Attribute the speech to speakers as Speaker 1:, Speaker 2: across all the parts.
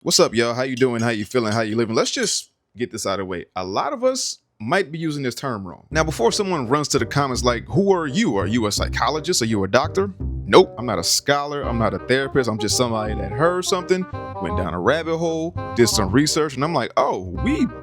Speaker 1: What's up, y'all? How you doing? How you feeling? How you living? Let's just get this out of the way. A lot of us might be using this term wrong. Now, before someone runs to the comments like, who are you? Are you a psychologist? Are you a doctor? Nope, I'm not a scholar. I'm not a therapist. I'm just somebody that heard something, went down a rabbit hole, did some research, and I'm like, oh,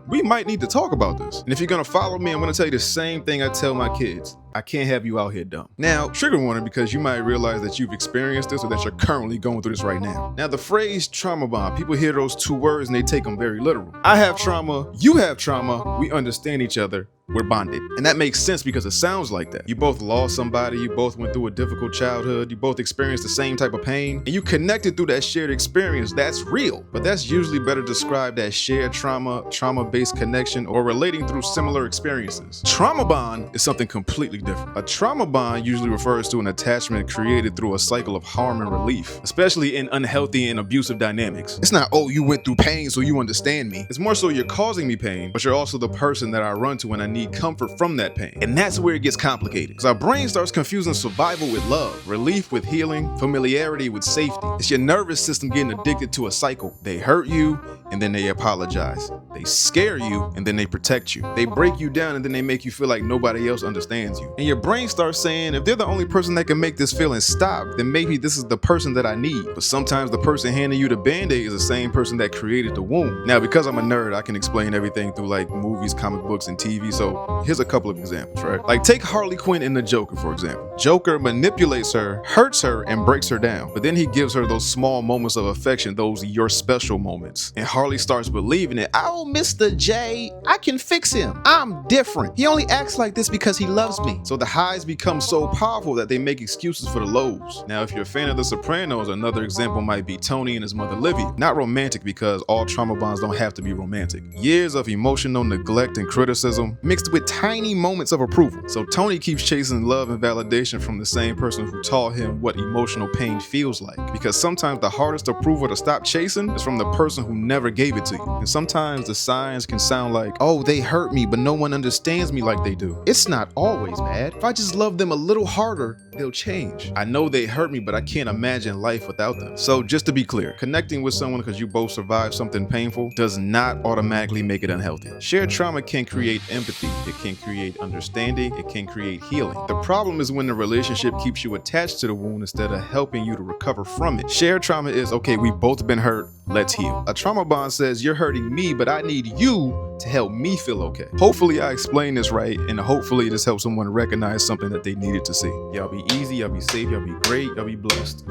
Speaker 1: we might need to talk about this. And if you're gonna follow me, I'm gonna tell you the same thing I tell my kids. I can't have you out here dumb. Now, trigger warning, because you might realize that you've experienced this or that you're currently going through this right now. Now, the phrase trauma bond, people hear those two words and they take them very literal. I have trauma, you have trauma, we understand each other, we're bonded. And that makes sense because it sounds like that. You both lost somebody, you both went through a difficult childhood, you both experienced the same type of pain, and you connected through that shared experience. That's real. But that's usually better described as shared trauma, trauma-based connection, or relating through similar experiences. Trauma bond is something completely different. A trauma bond usually refers to an attachment created through a cycle of harm and relief, especially in unhealthy and abusive dynamics. It's not, oh, you went through pain so you understand me. It's more so you're causing me pain, but you're also the person that I run to when I need comfort from that pain. And that's where it gets complicated, because our brain starts confusing survival with love, relief with healing, familiarity with safety. It's your nervous system getting addicted to a cycle. They hurt you, and then they apologize. They scare you, and then they protect you. They break you down, and then they make you feel like nobody else understands you. And your brain starts saying, if they're the only person that can make this feeling stop, then maybe this is the person that I need. But sometimes the person handing you the Band-Aid is the same person that created the wound. Now, because I'm a nerd, I can explain everything through like movies, comic books, and TV. So here's a couple of examples, right? Like take Harley Quinn in The Joker, for example. Joker manipulates her, hurts her, and breaks her down. But then he gives her those small moments of affection, those your special moments. And Harley starts believing it. Oh, Mr. J, I can fix him. I'm different. He only acts like this because he loves me. So the highs become so powerful that they make excuses for the lows. Now, if you're a fan of The Sopranos, another example might be Tony and his mother Livy. Not romantic, because all trauma bonds don't have to be romantic. Years of emotional neglect and criticism mixed with tiny moments of approval. So Tony keeps chasing love and validation from the same person who taught him what emotional pain feels like. Because sometimes the hardest approval to stop chasing is from the person who never gave it to you. And sometimes the signs can sound like, oh, they hurt me, but no one understands me like they do. It's not always bad. If I just love them a little harder, they'll change. I know they hurt me, but I can't imagine life without them. So just to be clear, connecting with someone because you both survived something painful does not automatically make it unhealthy. Shared trauma can create empathy, it can create understanding, it can create healing. The problem is when the relationship keeps you attached to the wound instead of helping you to recover from it. Shared trauma is, okay, we've both been hurt, let's heal. A trauma bond says, you're hurting me, but I need you to help me feel okay. Hopefully I explained this right, and hopefully this helps someone recognize something that they needed to see. Y'all be easy, y'all be safe, y'all be great, y'all be blessed.